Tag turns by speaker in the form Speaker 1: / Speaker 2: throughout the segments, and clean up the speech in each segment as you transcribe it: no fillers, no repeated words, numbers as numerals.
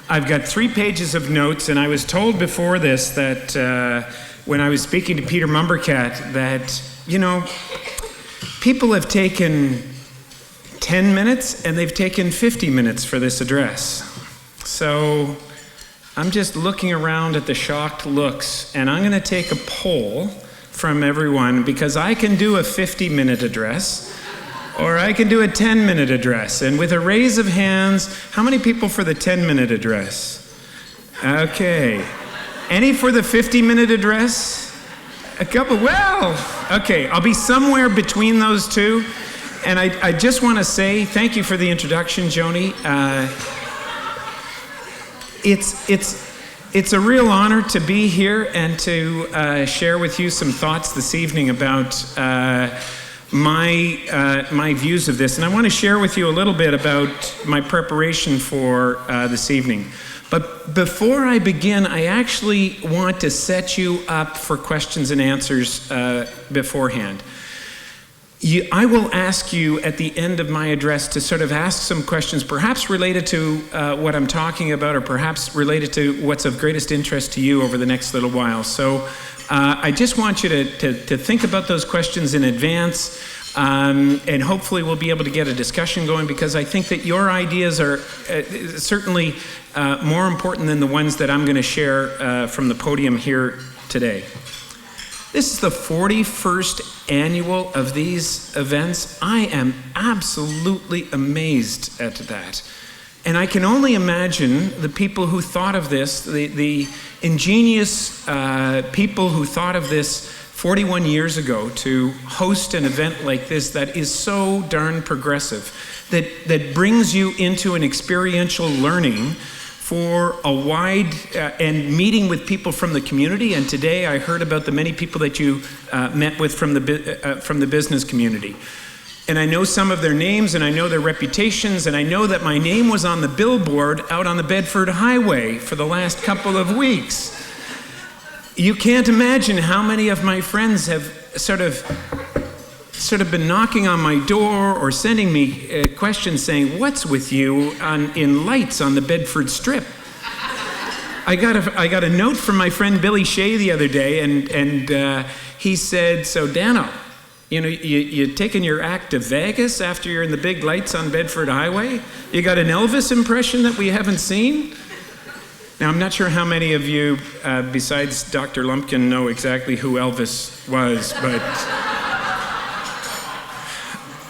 Speaker 1: I've got 3 pages of notes, and I was told before this that when I was speaking to Peter Mumbercat that, people have taken 10 minutes and they've taken 50 minutes for this address. So I'm just looking around at the shocked looks, and I'm going to take a poll from everyone because I can do a 50-minute address or I can do a 10-minute address. And with a raise of hands, how many people for the 10-minute address? Okay. Any for the 50-minute address? A couple? Well, okay, I'll be somewhere between those two. And I just want to say thank you for the introduction, Joni. It's a real honor to be here and to share with you some thoughts this evening about my views of this. And I want to share with you a little bit about my preparation for this evening. But before I begin, I actually want to set you up for questions and answers beforehand. I will ask you at the end of my address to sort of ask some questions, perhaps related to what I'm talking about, or perhaps related to what's of greatest interest to you over the next little while. So I just want you to think about those questions in advance, and hopefully we'll be able to get a discussion going, because I think that your ideas are certainly more important than the ones that I'm going to share from the podium here today. This is the 41st annual of these events. I am absolutely amazed at that. And I can only imagine the people who thought of this, the ingenious people who thought of this 41 years ago to host an event like this that is so darn progressive, that brings you into an experiential learning for a wide and meeting with people from the community. And today I heard about the many people that you met with from the business community. And I know some of their names, and I know their reputations, and I know that my name was on the billboard out on the Bedford Highway for the last couple of weeks. You can't imagine how many of my friends have sort of been knocking on my door or sending me questions saying, "What's with you in lights on the Bedford Strip?" I got a note from my friend Billy Shea the other day, and he said, "So Dano, you taking your act to Vegas after you're in the big lights on Bedford Highway? You got an Elvis impression that we haven't seen?" Now, I'm not sure how many of you, besides Dr. Lumpkin, know exactly who Elvis was, but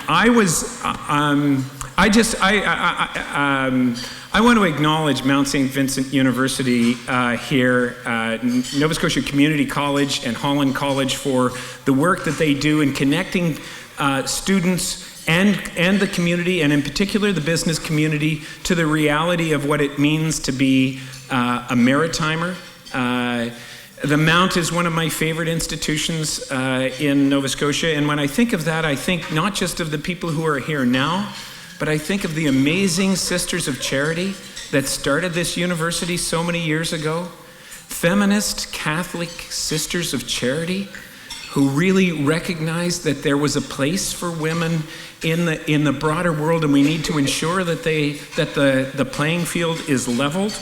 Speaker 1: I want to acknowledge Mount Saint Vincent University here, Nova Scotia Community College and Holland College, for the work that they do in connecting students and the community, and in particular the business community, to the reality of what it means to be a maritimer. The Mount is one of my favorite institutions in Nova Scotia, and when I think of that, I think not just of the people who are here now, but I think of the amazing Sisters of Charity that started this university so many years ago. Feminist Catholic Sisters of Charity who really recognized that there was a place for women in the broader world, and we need to ensure that the playing field is leveled.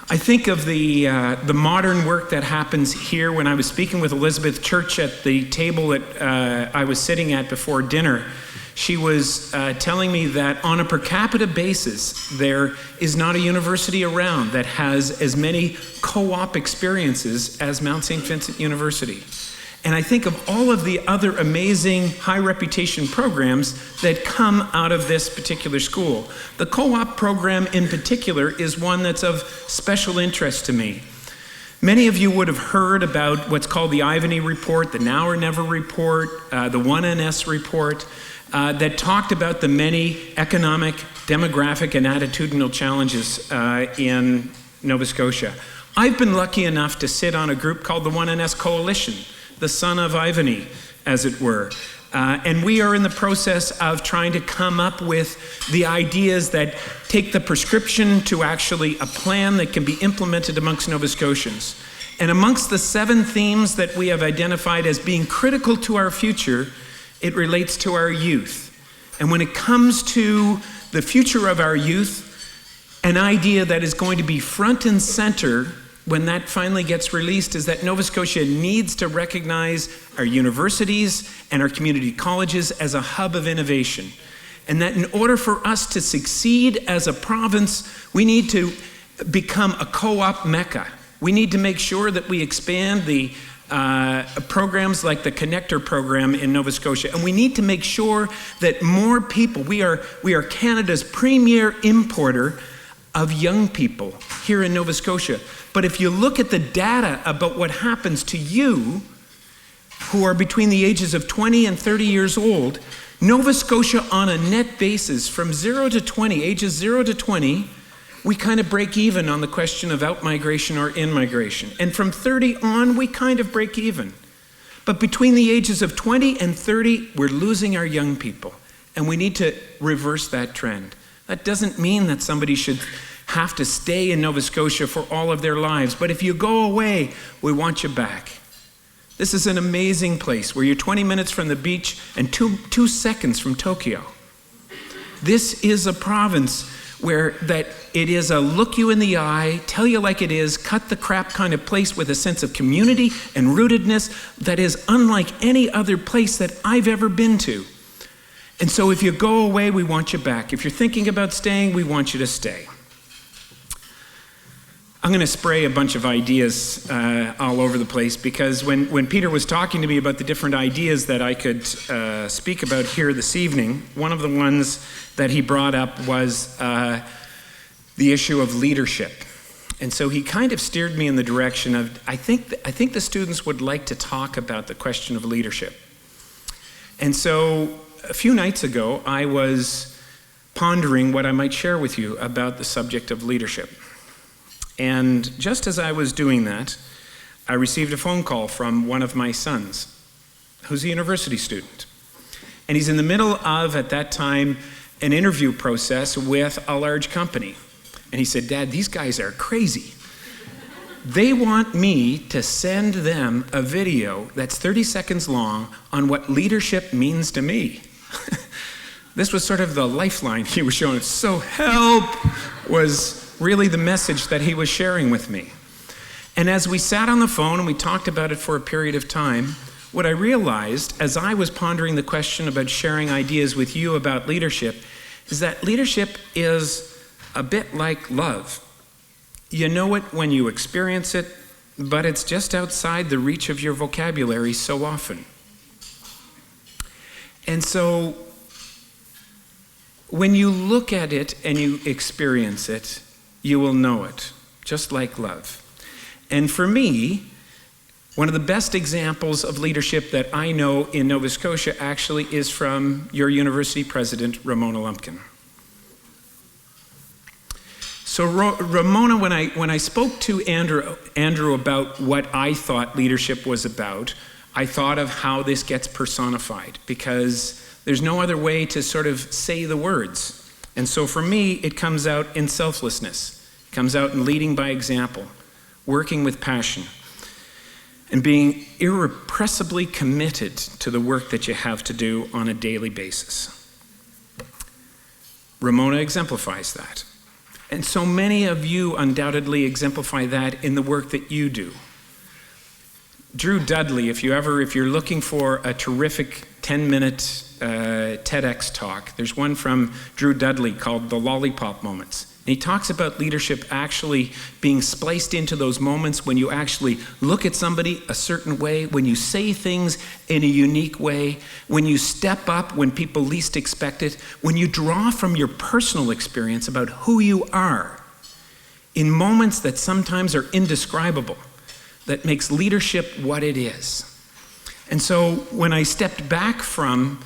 Speaker 1: I think of the modern work that happens here. When I was speaking with Elizabeth Church at the table that I was sitting at before dinner, she was telling me that on a per capita basis, there is not a university around that has as many co-op experiences as Mount Saint Vincent University. And I think of all of the other amazing high reputation programs that come out of this particular school. The co-op program in particular is one that's of special interest to me. Many of you would have heard about what's called the Ivany Report, the Now or Never Report, the 1NS Report, that talked about the many economic, demographic, and attitudinal challenges in Nova Scotia. I've been lucky enough to sit on a group called the 1NS Coalition, the son of Ivany, as it were. And we are in the process of trying to come up with the ideas that take the prescription to actually a plan that can be implemented amongst Nova Scotians. And amongst the 7 themes that we have identified as being critical to our future, it relates to our youth. And when it comes to the future of our youth An idea that is going to be front and center when that finally gets released is that Nova Scotia needs to recognize our universities and our community colleges as a hub of innovation. And that in order for us to succeed as a province, we need to become a co-op mecca. We need to make sure that we expand the programs like the Connector program in Nova Scotia. And we need to make sure that more people, we are Canada's premier importer of young people here in Nova Scotia. But if you look at the data about what happens to you who are between the ages of 20 and 30 years old, Nova Scotia on a net basis from 0 to 20, ages 0 to 20, we kind of break even on the question of out-migration or in-migration. And from 30 on, we kind of break even. But between the ages of 20 and 30, we're losing our young people. And we need to reverse that trend. That doesn't mean that somebody should have to stay in Nova Scotia for all of their lives. But if you go away, we want you back. This is an amazing place where you're 20 minutes from the beach and two seconds from Tokyo. This is a province where that it is a look you in the eye, tell you like it is, cut the crap kind of place with a sense of community and rootedness that is unlike any other place that I've ever been to. And so if you go away, we want you back. If you're thinking about staying, we want you to stay. I'm going to spray a bunch of ideas all over the place because when Peter was talking to me about the different ideas that I could speak about here this evening, one of the ones that he brought up was the issue of leadership. And so he kind of steered me in the direction of, I think the students would like to talk about the question of leadership. And so a few nights ago, I was pondering what I might share with you about the subject of leadership. And just as I was doing that, I received a phone call from one of my sons, who's a university student. And he's in the middle of, at that time, an interview process with a large company. And he said, "Dad, these guys are crazy. They want me to send them a video that's 30 seconds long on what leadership means to me." This was sort of the lifeline he was showing. So help was really the message that he was sharing with me. And as we sat on the phone and we talked about it for a period of time, what I realized as I was pondering the question about sharing ideas with you about leadership is that leadership is a bit like love. You know it when you experience it, but it's just outside the reach of your vocabulary so often. And so when you look at it and you experience it, you will know it, just like love. And for me, one of the best examples of leadership that I know in Nova Scotia actually is from your university president, Ramona Lumpkin. So Ramona, when I spoke to Andrew about what I thought leadership was about, I thought of how this gets personified, because there's no other way to sort of say the words. And so for me, it comes out in selflessness. It comes out in leading by example, working with passion, and being irrepressibly committed to the work that you have to do on a daily basis. Ramona exemplifies that. And so many of you undoubtedly exemplify that in the work that you do. Drew Dudley, if you're looking for a terrific 10-minute TEDx talk, there's one from Drew Dudley called The Lollipop Moments. And he talks about leadership actually being spliced into those moments when you actually look at somebody a certain way, when you say things in a unique way, when you step up when people least expect it, when you draw from your personal experience about who you are in moments that sometimes are indescribable, that makes leadership what it is. And so when I stepped back from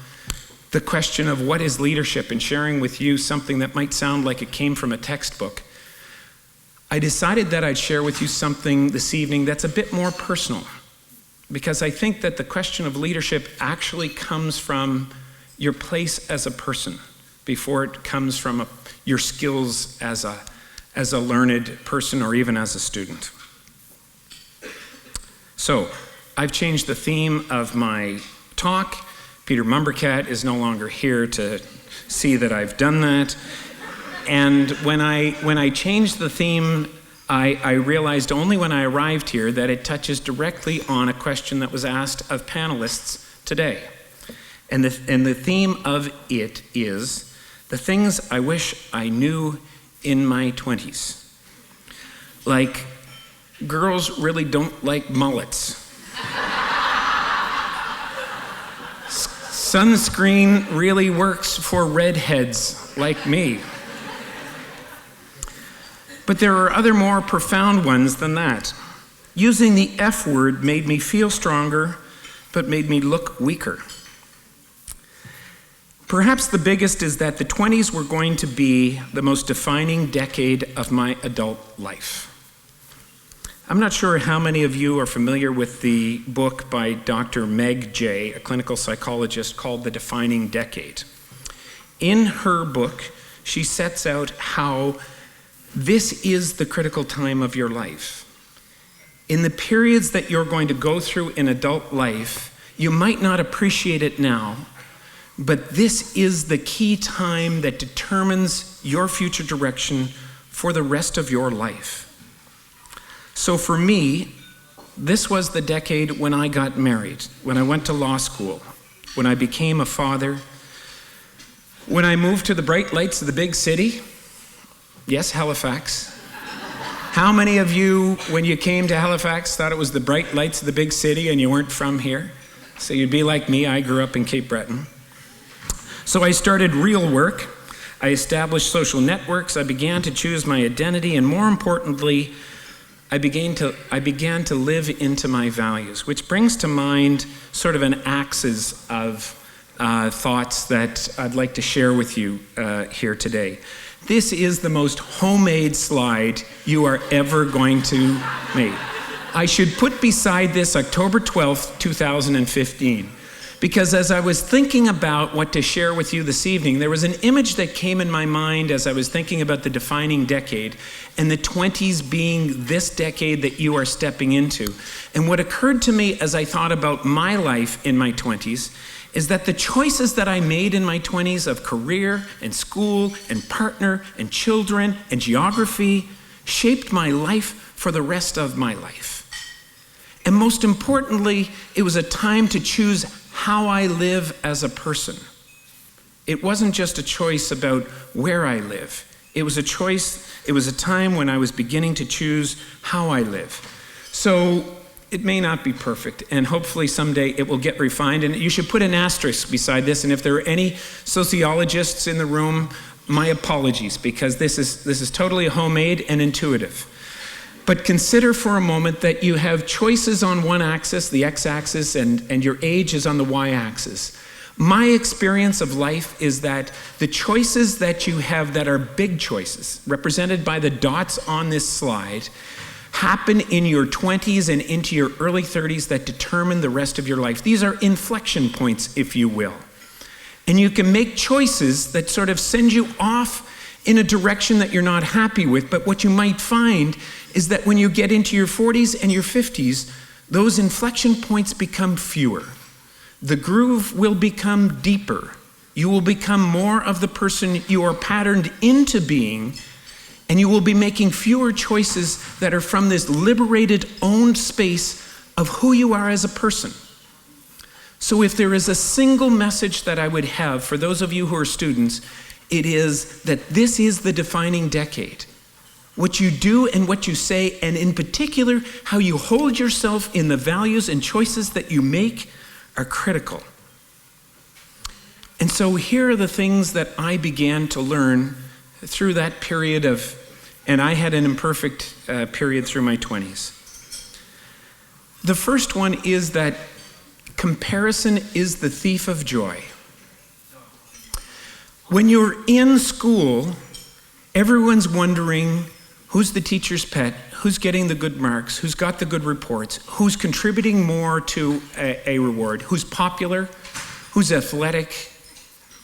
Speaker 1: the question of what is leadership and sharing with you something that might sound like it came from a textbook, I decided that I'd share with you something this evening that's a bit more personal, because I think that the question of leadership actually comes from your place as a person before it comes from your skills as a learned person or even as a student. So I've changed the theme of my talk. Peter Mumbercat is no longer here to see that I've done that. And when I changed the theme, I realized only when I arrived here that it touches directly on a question that was asked of panelists today. And the theme of it is the things I wish I knew in my 20s. Like, girls really don't like mullets. Sunscreen really works for redheads like me. But there are other more profound ones than that. Using the F word made me feel stronger, but made me look weaker. Perhaps the biggest is that the 20s were going to be the most defining decade of my adult life. I'm not sure how many of you are familiar with the book by Dr. Meg Jay, a clinical psychologist, called The Defining Decade. In her book, she sets out how this is the critical time of your life. In the periods that you're going to go through in adult life, you might not appreciate it now, but this is the key time that determines your future direction for the rest of your life. So for me, this was the decade when I got married, when I went to law school, when I became a father, when I moved to the bright lights of the big city. Yes, Halifax. How many of you, when you came to Halifax, thought it was the bright lights of the big city and you weren't from here? So you'd be like me, I grew up in Cape Breton. So I started real work. I established social networks. I began to choose my identity, and more importantly, I began to live into my values, which brings to mind sort of an axis of thoughts that I'd like to share with you here today. This is the most homemade slide you are ever going to make. I should put beside this October 12th, 2015, because as I was thinking about what to share with you this evening, there was an image that came in my mind as I was thinking about the defining decade, and the 20s being this decade that you are stepping into. And what occurred to me as I thought about my life in my 20s is that the choices that I made in my 20s of career and school and partner and children and geography shaped my life for the rest of my life. And most importantly, it was a time to choose how I live as a person. It wasn't just a choice about where I live. It was a choice, it was a time when I was beginning to choose how I live. So it may not be perfect, and hopefully someday it will get refined, and you should put an asterisk beside this, and if there are any sociologists in the room, my apologies, because this is totally homemade and intuitive. But consider for a moment that you have choices on one axis, the x-axis, and your age is on the y-axis. My experience of life is that the choices that you have that are big choices, represented by the dots on this slide, happen in your 20s and into your early 30s that determine the rest of your life. These are inflection points, if you will. And you can make choices that sort of send you off in a direction that you're not happy with, but what you might find is that when you get into your 40s and your 50s, those inflection points become fewer. The groove will become deeper. You will become more of the person you are patterned into being, and you will be making fewer choices that are from this liberated, owned space of who you are as a person. So if there is a single message that I would have for those of you who are students, it is that this is the defining decade. What you do and what you say, and in particular, how you hold yourself in the values and choices that you make are critical. And so here are the things that I began to learn through that period of, and I had an imperfect period through my 20s. The first one is that comparison is the thief of joy. When you're in school, everyone's wondering who's the teacher's pet, who's getting the good marks, who's got the good reports, who's contributing more to a reward, who's popular, who's athletic,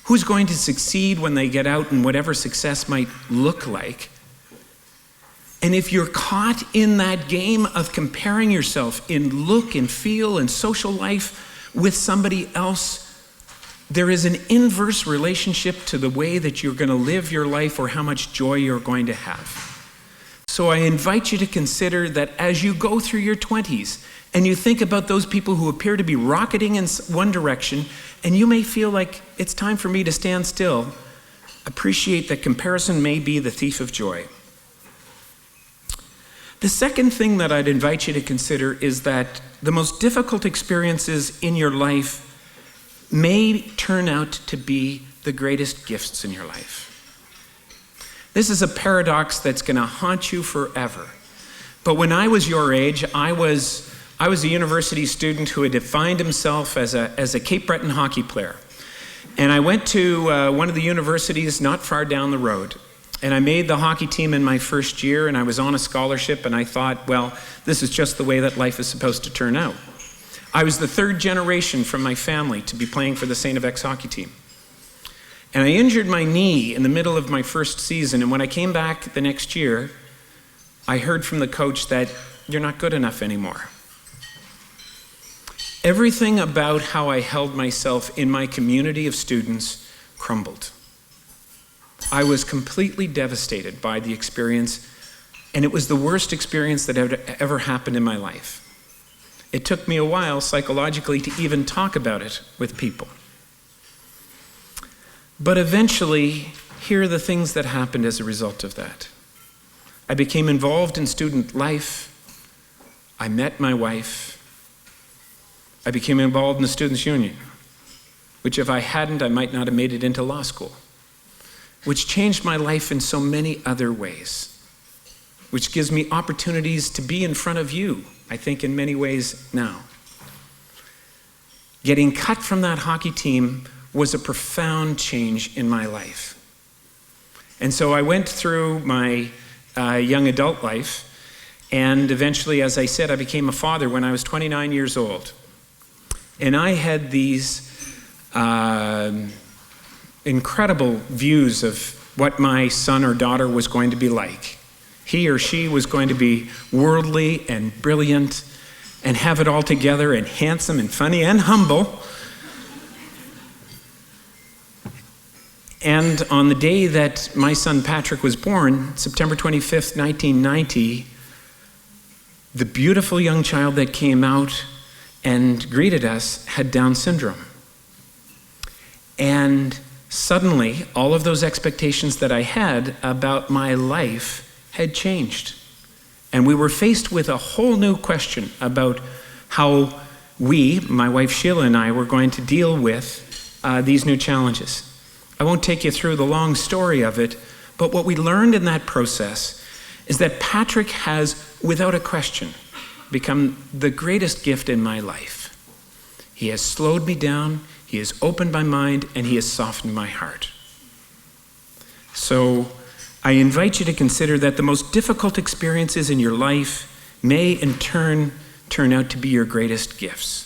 Speaker 1: who's going to succeed when they get out and whatever success might look like. And if you're caught in that game of comparing yourself in look and feel and social life with somebody else, there is an inverse relationship to the way that you're going to live your life or how much joy you're going to have. So I invite you to consider that as you go through your 20s and you think about those people who appear to be rocketing in one direction, and you may feel like it's time for me to stand still, appreciate that comparison may be the thief of joy. The second thing that I'd invite you to consider is that the most difficult experiences in your life may turn out to be the greatest gifts in your life. This is a paradox that's going to haunt you forever. But when I was your age, I was a university student who had defined himself as a Cape Breton hockey player. And I went to one of the universities not far down the road. And I made the hockey team in my first year, and I was on a scholarship, and I thought, well, this is just the way that life is supposed to turn out. I was the third generation from my family to be playing for the St. FX hockey team. And I injured my knee in the middle of my first season, and when I came back the next year, I heard from the coach that you're not good enough anymore. Everything about how I held myself in my community of students crumbled. I was completely devastated by the experience, and it was the worst experience that had ever happened in my life. It took me a while psychologically to even talk about it with people. But eventually, here are the things that happened as a result of that. I became involved in student life. I met my wife. I became involved in the Students' Union, which if I hadn't, I might not have made it into law school, which changed my life in so many other ways, which gives me opportunities to be in front of you, I think, in many ways now. Getting cut from that hockey team was a profound change in my life. And so I went through my young adult life, and eventually, as I said, I became a father when I was 29 years old. And I had these incredible views of what my son or daughter was going to be like. He or she was going to be worldly and brilliant and have it all together and handsome and funny and humble. And on the day that my son Patrick was born, September 25th, 1990, the beautiful young child that came out and greeted us had Down syndrome. And suddenly, all of those expectations that I had about my life had changed. And we were faced with a whole new question about how we, my wife Sheila and I, were going to deal with these new challenges. I won't take you through the long story of it, but what we learned in that process is that Patrick has, without a question, become the greatest gift in my life. He has slowed me down, he has opened my mind, and he has softened my heart. So I invite you to consider that the most difficult experiences in your life may in turn out to be your greatest gifts.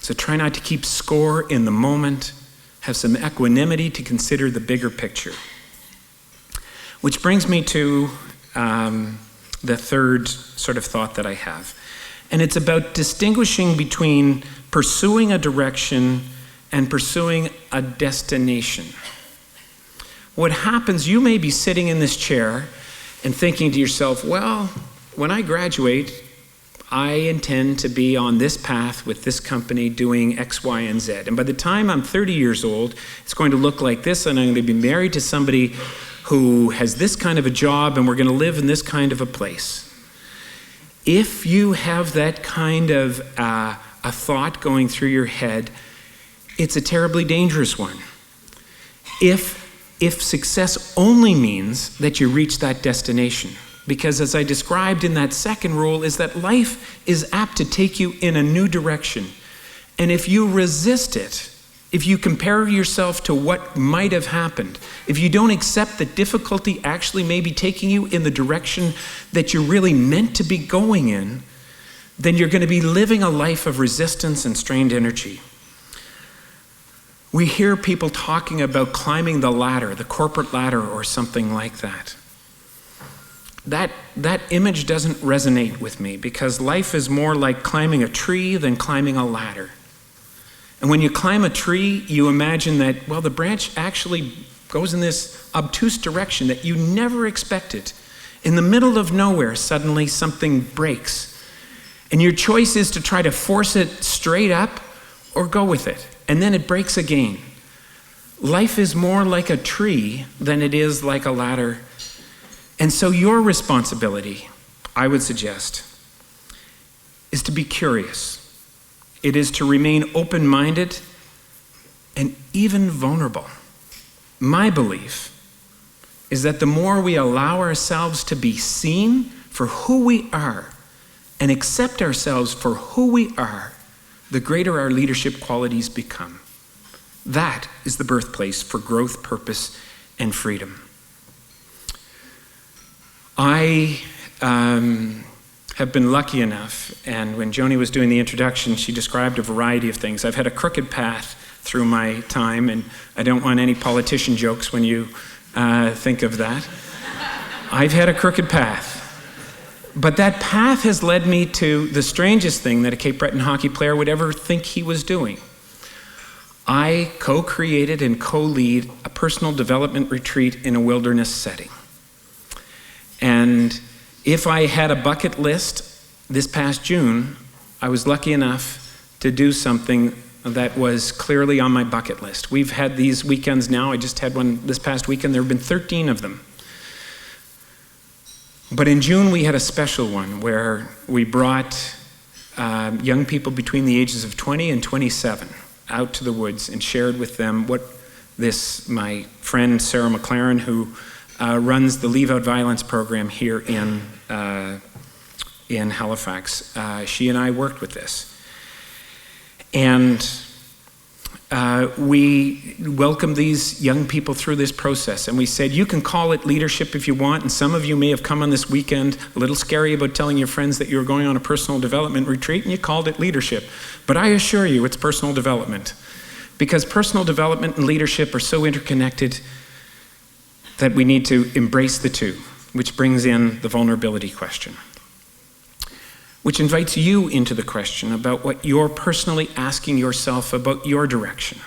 Speaker 1: So try not to keep score in the moment. Have some equanimity to consider the bigger picture. Which brings me to the third sort of thought that I have. And it's about distinguishing between pursuing a direction and pursuing a destination. What happens, you may be sitting in this chair and thinking to yourself, well, when I graduate, I intend to be on this path with this company doing X, Y, and Z. And by the time I'm 30 years old, it's going to look like this, and I'm going to be married to somebody who has this kind of a job, and we're going to live in this kind of a place. If you have that kind of a thought going through your head, it's a terribly dangerous one. If success only means that you reach that destination, because as I described in that second rule, is that life is apt to take you in a new direction. And if you resist it, if you compare yourself to what might have happened, if you don't accept that difficulty actually may be taking you in the direction that you're really meant to be going in, then you're going to be living a life of resistance and strained energy. We hear people talking about climbing the ladder, the corporate ladder or something like that. That image doesn't resonate with me because life is more like climbing a tree than climbing a ladder. And when you climb a tree, you imagine that, well, the branch actually goes in this obtuse direction that you never expected. In the middle of nowhere, suddenly something breaks. And your choice is to try to force it straight up or go with it. And then it breaks again. Life is more like a tree than it is like a ladder. And so your responsibility, I would suggest, is to be curious. It is to remain open-minded and even vulnerable. My belief is that the more we allow ourselves to be seen for who we are and accept ourselves for who we are, the greater our leadership qualities become. That is the birthplace for growth, purpose, and freedom. I have been lucky enough, and when Joni was doing the introduction, she described a variety of things. I've had a crooked path through my time, and I don't want any politician jokes when you think of that. I've had a crooked path. But that path has led me to the strangest thing that a Cape Breton hockey player would ever think he was doing. I co-created and co-lead a personal development retreat in a wilderness setting. And if I had a bucket list this past June, I was lucky enough to do something that was clearly on my bucket list. We've had these weekends now. I just had one this past weekend. There have been 13 of them. But in June, we had a special one where we brought young people between the ages of 20 and 27 out to the woods and shared with them what my friend Sarah McLaren, who runs the Leave Out Violence program here in Halifax, she and I worked with this. And we welcomed these young people through this process, and we said, you can call it leadership if you want, and some of you may have come on this weekend a little scary about telling your friends that you were going on a personal development retreat, and you called it leadership. But I assure you, it's personal development, because personal development and leadership are so interconnected that we need to embrace the two, which brings in the vulnerability question, which invites you into the question about what you're personally asking yourself about your direction.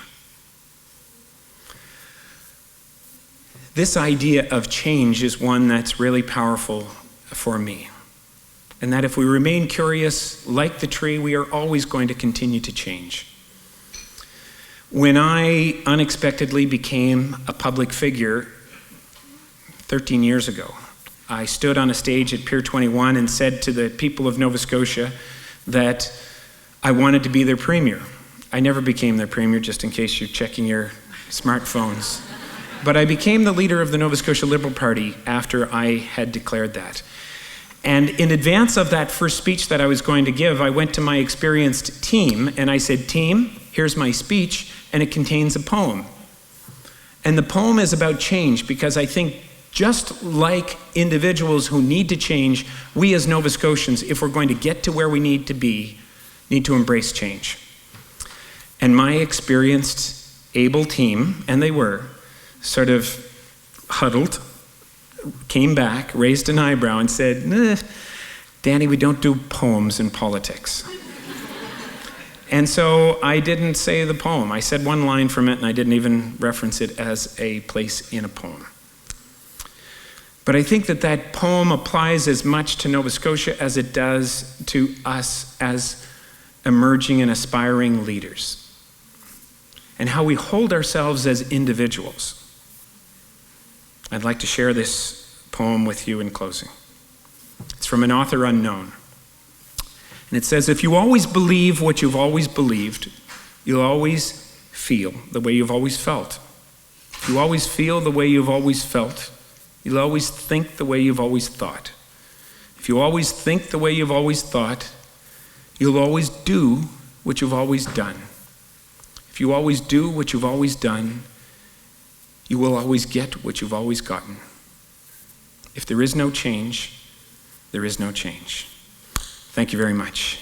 Speaker 1: This idea of change is one that's really powerful for me. And that if we remain curious, like the tree, we are always going to continue to change. When I unexpectedly became a public figure 13 years ago, I stood on a stage at Pier 21 and said to the people of Nova Scotia that I wanted to be their premier. I never became their premier, just in case you're checking your smartphones. But I became the leader of the Nova Scotia Liberal Party after I had declared that. And in advance of that first speech that I was going to give, I went to my experienced team and I said, team, here's my speech, and it contains a poem. And the poem is about change, because I think just like individuals who need to change, we as Nova Scotians, if we're going to get to where we need to be, need to embrace change. And my experienced, able team, and they were, sort of huddled, came back, raised an eyebrow and said, nah, Danny, we don't do poems in politics. And so I didn't say the poem. I said one line from it, and I didn't even reference it as a place in a poem. But I think that that poem applies as much to Nova Scotia as it does to us as emerging and aspiring leaders, and how we hold ourselves as individuals. I'd like to share this poem with you in closing. It's from an author unknown. And it says, if you always believe what you've always believed, you'll always feel the way you've always felt. If you always feel the way you've always felt, you'll always think the way you've always thought. If you always think the way you've always thought, you'll always do what you've always done. If you always do what you've always done, you will always get what you've always gotten. If there is no change, there is no change. Thank you very much.